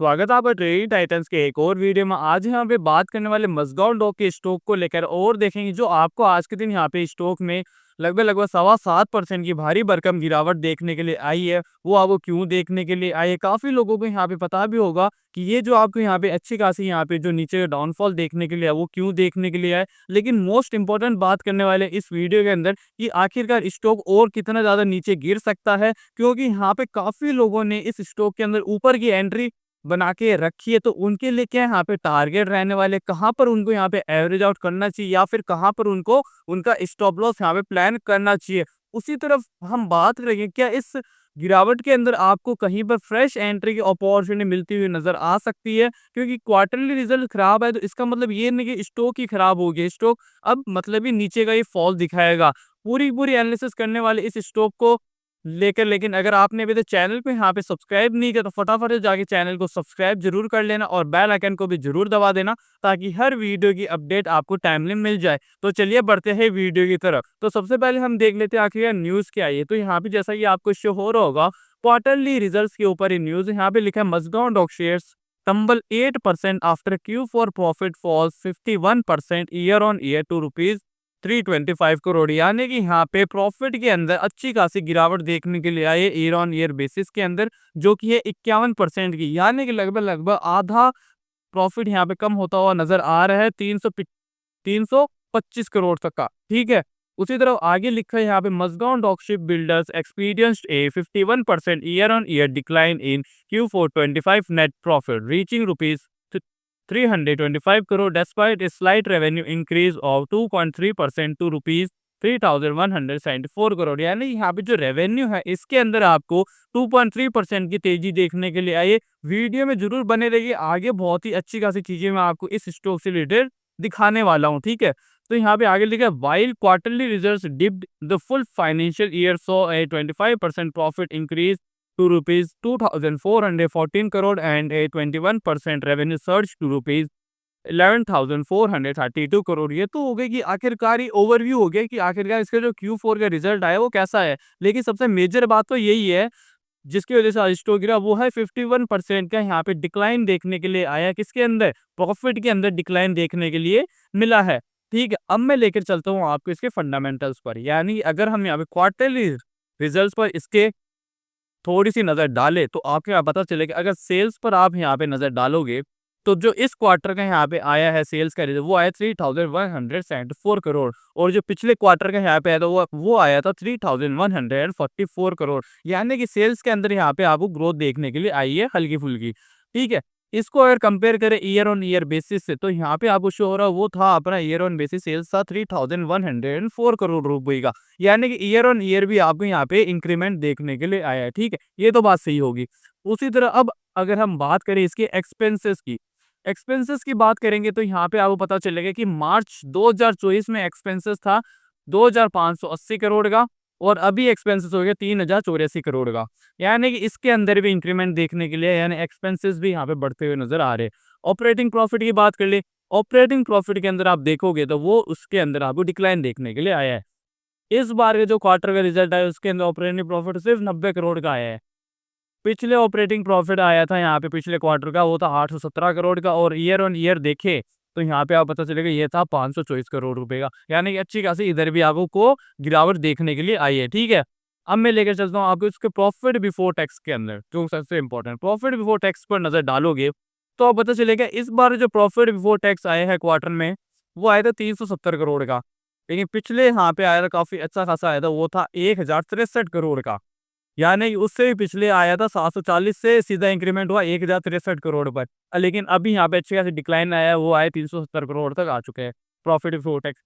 स्वागत है आपका ट्रेडिंग टाइटंस के एक और वीडियो में। आज यहाँ पे बात करने वाले मज़गांव डॉक के स्टॉक को लेकर और देखेंगे जो आपको आज के दिन यहाँ पे स्टॉक में लगभग 7.25% की भारी भरकम गिरावट देखने के लिए आई है। वो आपको क्यों देखने के लिए आई है, काफ़ी लोगों को यहाँ पे पता भी होगा कि ये जो आपको यहाँ पे अच्छी खासी यहाँ पे जो नीचे डाउनफॉल देखने के लिए है वो क्यों देखने के लिए है। लेकिन मोस्ट इंपॉर्टेंट बात करने वाले इस वीडियो के अंदर कि आखिरकार स्टॉक और कितना ज़्यादा नीचे गिर सकता है, क्योंकि यहाँ पे काफ़ी लोगों ने इस स्टॉक के अंदर ऊपर की एंट्री बना के रखी है। तो उनके लिए क्या यहाँ पे टारगेट रहने वाले, कहाँ पर उनको यहाँ पे एवरेज आउट करना चाहिए या फिर कहाँ पर उनको उनका स्टॉप लॉस यहाँ पे प्लान करना चाहिए। उसी तरफ हम बात करेंगे क्या इस गिरावट के अंदर आपको कहीं पर फ्रेश एंट्री की अपॉर्चुनिटी मिलती हुई नजर आ सकती है, क्योंकि क्वार्टरली रिजल्ट खराब है तो इसका मतलब ये नहीं कि स्टॉक ही खराब हो गया। स्टॉक अब मतलब ही नीचे का ही फॉल दिखाएगा। पूरी पूरी एनालिसिस करने वाले इस स्टॉक को लेकर, लेकिन अगर आपने अभी तक चैनल पे यहाँ पे सब्सक्राइब नहीं किया तो फटाफट से जाके चैनल को सब्सक्राइब जरूर कर लेना और बेल आइकन को भी जरूर दबा देना, ताकि हर वीडियो की अपडेट आपको टाइमली मिल जाए। तो चलिए बढ़ते हैं वीडियो की तरफ। तो सबसे पहले हम देख लेते हैं आखिर न्यूज क्या है। तो यहाँ पे जैसा कि आपको शो हो रहा होगा क्वार्टरली रिजल्ट्स के ऊपर ये न्यूज यहाँ पे लिखा है Mazagaon dock shares tumble 8% after Q4 profit falls 51% year on year to rupees 325 crore. यानी कि यहाँ पे प्रॉफिट के अंदर अच्छी खासी गिरावट देखने के लिए आए ईयर ऑन ईयर बेसिस के अंदर, जो कि है 51% की। यानी कि लगभग आधा प्रॉफिट यहाँ पे कम होता हुआ नजर आ रहा है 325 करोड़ तक का। ठीक है, उसी तरह आगे लिखा है यहाँ पे Mazagaon dock ship builders experienced a 51% year on year decline in Q4 25 net profit reaching rupees 325 crore despite a slight revenue increase of 2.3% to rupees 3,174 crore. यानी यहाँ पे जो रेवेन्यू है इसके अंदर आपको 2.3% की तेजी देखने के लिए आई है। वीडियो में जरूर बने रहिए, आगे बहुत ही अच्छी खासी चीजें मैं आपको इस स्टॉक से रिलेटेड दिखाने वाला हूँ। ठीक है, तो यहाँ पे आगे लिखा है while quarterly results dipped the full financial year saw a 25% profit increase to rupees 2,414 crore and a 21% revenue surge to rupees 11,432 crore. ये तो हो गई कि आखिरकार ही ओवरव्यू हो गया कि आखिरकार इसका जो Q4 का रिजल्ट आया वो कैसा है। लेकिन सबसे मेजर बात तो यही है जिसकी वजह से आज स्टॉक गिरा, वो है 51% का यहाँ पे डिक्लाइन देखने के लिए आया। किसके अंदर? प्रॉफिट के अंदर डिक्लाइन देखने के लिए मिला है। ठीक है, अब मैं लेकर चलता हूँ आपको इसके फंडामेंटल्स पर। यानी अगर हम यहाँ पे क्वार्टरली रिजल्ट्स पर इसके थोड़ी-सी नज़र डालें तो आपको यहाँ पता चलेगा। अगर सेल्स पर आप यहाँ पे नज़र डालोगे तो जो इस क्वार्टर का यहाँ पे आया है सेल्स का रिजल्ट वो आया 3,174 करोड़, और जो पिछले क्वार्टर का यहाँ पे आया था वो आया था 3,144 करोड़। यानी कि सेल्स के अंदर यहाँ पे आपको ग्रोथ देखने के लिए आई है हल्की-फुल्की। ठीक है, इसको अगर कंपेयर करें ईयर ऑन ईयर बेसिस से तो यहाँ पे आपको शो हो रहा है वो था अपना ईयर ऑन बेसिस सेल्स था 3,104 करोड़ रुपए का। यानी कि ईयर ऑन ईयर भी आपको यहाँ पे इंक्रीमेंट देखने के लिए आया है। ठीक है, ये तो बात सही होगी। उसी तरह अब अगर हम बात करें इसके एक्सपेंसेस की बात करेंगे तो यहाँ पे आपको पता चलेगा कि मार्च 2024 में एक्सपेंसेस था 2,580 करोड़ का, और अभी एक्सपेंसेस हो गया 3,084 करोड़ का। यानी कि इसके अंदर भी इंक्रीमेंट देखने के लिए यानी एक्सपेंसेस भी यहाँ पे बढ़ते हुए नजर आ रहे हैं। ऑपरेटिंग प्रॉफिट की बात कर ले, ऑपरेटिंग प्रॉफिट के अंदर आप देखोगे तो वो उसके अंदर आपको डिक्लाइन देखने के लिए आया है। इस बार के जो क्वार्टर का रिजल्ट आया उसके अंदर ऑपरेटिंग प्रॉफिट सिर्फ 90 करोड़ का आया है। पिछले ऑपरेटिंग प्रॉफिट आया था यहाँ पे पिछले क्वार्टर का वो था 817 करोड़ का, और ईयर ऑन ईयर देखे तो यहाँ पे आप पता चलेगा ये था 524 करोड़ रुपए का। यानी कि अच्छी खासी इधर भी आपको गिरावट देखने के लिए आई है। ठीक है, अब मैं लेकर चलता हूँ आपको इसके प्रॉफिट बिफोर टैक्स के अंदर, जो सबसे इंपॉर्टेंट प्रॉफिट बिफोर टैक्स पर नजर डालोगे तो आप पता चलेगा इस बार जो प्रॉफिट बिफोर टैक्स आया है क्वार्टर में वो आया था 370 करोड़ का। लेकिन पिछले यहाँ पे आया था काफी अच्छा खासा आया था, वो था 1,063 करोड़ का। यानी कि उससे भी पिछले आया था 740 से सीधा इंक्रीमेंट हुआ 1,063 करोड़ पर। लेकिन अभी यहाँ पे अच्छी खासी डिक्लाइन आया है, वो आए 370 करोड़ तक आ चुके हैं profit before tax.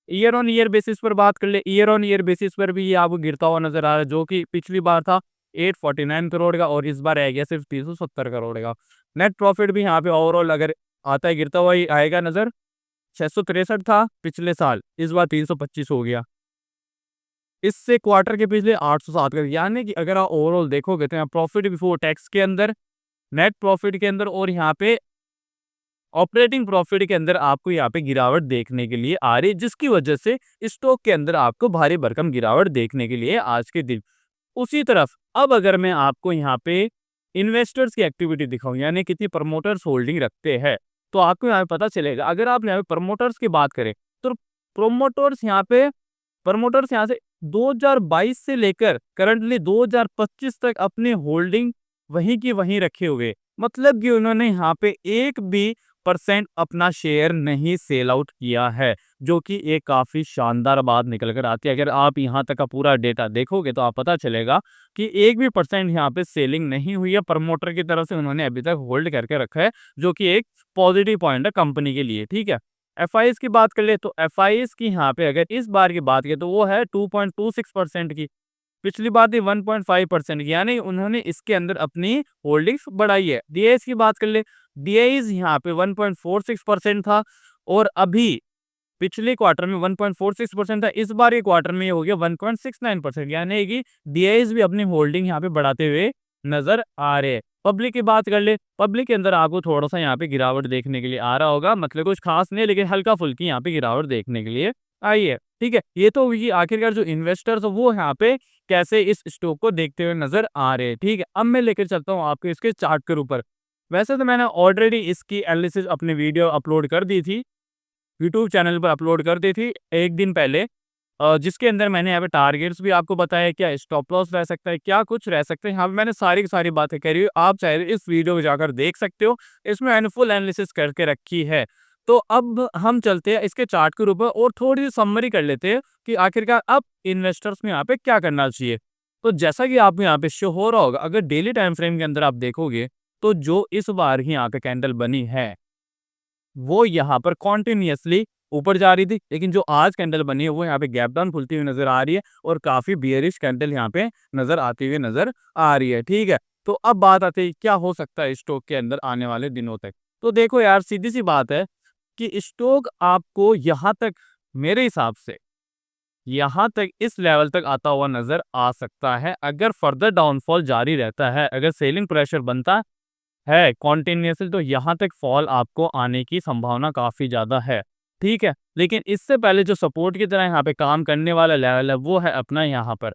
Year on year basis पर बात कर ले, ईयर ऑन ईयर बेसिस पर भी ये आपको गिरता हुआ नजर आ रहा है, जो कि पिछली बार था 849 करोड़ का और इस बार आ गया सिर्फ 370 करोड़ का। नेट प्रॉफिट भी यहाँ पे ओवरऑल अगर आता है गिरता हुआ ही आएगा नजर। 663 था पिछले साल, इस बार 325 हो गया। इससे क्वार्टर के पिछले 807 का। यानी कि अगर आप ओवरऑल देखोगे तो यहाँ प्रॉफिट बिफोर टैक्स के अंदर, नेट प्रॉफिट के अंदर और यहाँ पे ऑपरेटिंग प्रॉफिट के अंदर आपको यहाँ पे गिरावट देखने के लिए आ रही है, जिसकी वजह से स्टॉक के अंदर आपको भारी भरकम गिरावट देखने के लिए आज के दिन। उसी तरफ अब अगर मैं आपको यहाँ पे इन्वेस्टर्स की एक्टिविटी दिखाऊँ, यानी कितनी प्रमोटर्स होल्डिंग रखते हैं, तो आपको यहाँ पे पता चलेगा। अगर आप यहाँ पे प्रमोटर्स की बात करें, तो प्रमोटर्स यहाँ से 2022 से लेकर करंटली 2025 तक अपनी होल्डिंग वहीं की वहीं रखे हुए। मतलब कि उन्होंने यहाँ पे 1 भी परसेंट अपना शेयर नहीं सेल आउट किया है, जो कि एक काफ़ी शानदार बात निकल कर आती है। अगर आप यहाँ तक का पूरा डेटा देखोगे तो आप पता चलेगा कि 1 भी परसेंट यहाँ पे सेलिंग नहीं हुई है, प्रमोटर की तरफ से उन्होंने अभी तक होल्ड करके रखा है, जो कि एक पॉजिटिव पॉइंट है कंपनी के लिए, ठीक है। एफआईएस की बात कर ले तो एफआईएस की यहाँ पे अगर इस बार की बात करें तो वो है 2.26% की। पिछली बार थी 1.5% की, यानी उन्होंने इसके अंदर अपनी होल्डिंग्स बढ़ाई है। डीआईएस की बात कर ले, डीआईएस यहाँ पे 1.46% था और अभी पिछले क्वार्टर में 1.46% था, इस बार के क्वार्टर में ये हो गया 1.69%, यानी कि डीआईएस भी अपनी होल्डिंग यहाँ पे बढ़ाते हुए नजर आ रहे हैं। पब्लिक की बात कर ले, पब्लिक के अंदर आपको थोड़ा सा यहाँ पे गिरावट देखने के लिए आ रहा होगा, मतलब कुछ खास नहीं, लेकिन हल्का फुल्की यहाँ पे गिरावट देखने के लिए आई है, ठीक है। ये तो हुई आखिरकार जो इन्वेस्टर्स वो यहाँ पे कैसे इस स्टॉक को देखते हुए नजर आ रहे हैं, ठीक है। अब मैं लेकर चलता हूँ आपको इसके चार्ट के ऊपर। वैसे तो मैंने ऑलरेडी इसकी एनालिसिस अपनी वीडियो अपलोड कर दी थी, यूट्यूब चैनल पर अपलोड कर दी थी 1 दिन पहले, जिसके अंदर मैंने यहाँ पे टारगेट्स भी आपको बताया, क्या स्टॉप लॉस रह सकता है, क्या कुछ रह सकते हैं। यहाँ पे मैंने सारी की सारी बातें करी हुई, आप चाहे तो इस वीडियो को जाकर देख सकते हो, इसमें मैंने फुल एनालिसिस करके रखी है। तो अब हम चलते हैं इसके चार्ट के ऊपर और थोड़ी सी समरी कर लेते हैं कि आखिरकार अब इन्वेस्टर्स में यहाँ पे क्या करना चाहिए। तो जैसा कि आपको यहाँ पे शो हो रहा होगा, अगर डेली टाइम फ्रेम के अंदर आप देखोगे, तो जो इस बार ही यहाँ पे कैंडल बनी है वो यहाँ पर कॉन्टिन्यूअसली ऊपर जा रही थी, लेकिन जो आज कैंडल बनी है वो यहाँ पे गैप डाउन खुलती हुई नजर आ रही है और काफी बियरिश कैंडल यहाँ पे नजर आती हुई नजर आ रही है, ठीक है। तो अब बात आती है क्या हो सकता है स्टॉक के अंदर आने वाले दिनों तक। तो देखो यार, सीधी सी बात है कि स्टॉक आपको यहाँ तक, मेरे हिसाब से यहाँ तक इस लेवल तक आता हुआ नजर आ सकता है, अगर फर्दर डाउनफॉल जारी रहता है, अगर सेलिंग प्रेशर बनता है कॉन्टिन्यूसली, तो यहाँ तक फॉल आपको आने की संभावना काफ़ी ज़्यादा है, ठीक है। लेकिन इससे पहले जो सपोर्ट की तरह यहाँ पे काम करने वाला लेवल है वो है अपना यहाँ पर,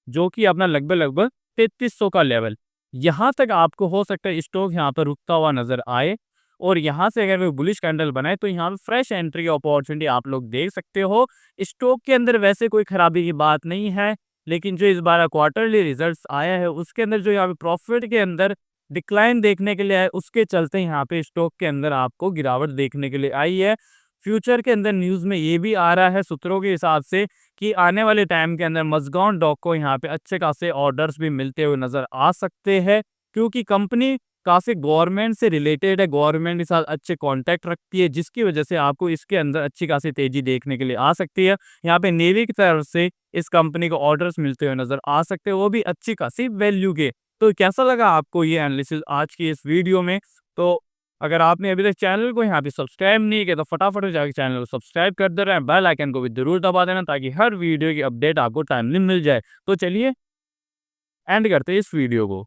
जो कि अपना लगभग लगभग 3300 का लेवल। यहाँ तक आपको हो सकता है स्टॉक यहाँ पर रुकता हुआ नजर आए और यहाँ से अगर वो बुलिश कैंडल बनाए तो यहाँ पे फ्रेश एंट्री अपॉर्चुनिटी आप लोग देख सकते हो। स्टॉक के अंदर वैसे कोई खराबी की बात नहीं है, लेकिन जो इस बार क्वार्टरली रिजल्ट्स आया है उसके अंदर जो यहाँ पे प्रॉफिट के अंदर डिक्लाइन देखने के लिए आए, उसके चलते यहाँ पे स्टॉक के अंदर आपको गिरावट देखने के लिए आई है। फ्यूचर के अंदर न्यूज़ में ये भी आ रहा है सूत्रों के हिसाब से कि आने वाले टाइम के अंदर मज़गांव डॉक को यहाँ पे अच्छे खासे ऑर्डर्स भी मिलते हुए नज़र आ सकते हैं, क्योंकि कंपनी काफ़ी गवर्नमेंट से रिलेटेड है, गवर्नमेंट के साथ अच्छे कॉन्टैक्ट रखती है, जिसकी वजह से आपको इसके अंदर अच्छी खासी तेज़ी देखने के लिए आ सकती है। यहाँ पे नेवी की तरफ से इस कंपनी को ऑर्डर्स मिलते हुए नज़र आ सकते हैं, वो भी अच्छी खासी वैल्यू के। तो कैसा लगा आपको ये एनालिसिस आज की इस वीडियो में? तो अगर आपने अभी तक चैनल को यहाँ पे सब्सक्राइब नहीं किया तो फटाफट जाकर चैनल को सब्सक्राइब कर दे रहे हैं, बेल आइकन को भी जरूर दबा देना ताकि हर वीडियो की अपडेट आपको टाइमली मिल जाए। तो चलिए एंड करते हैं इस वीडियो को।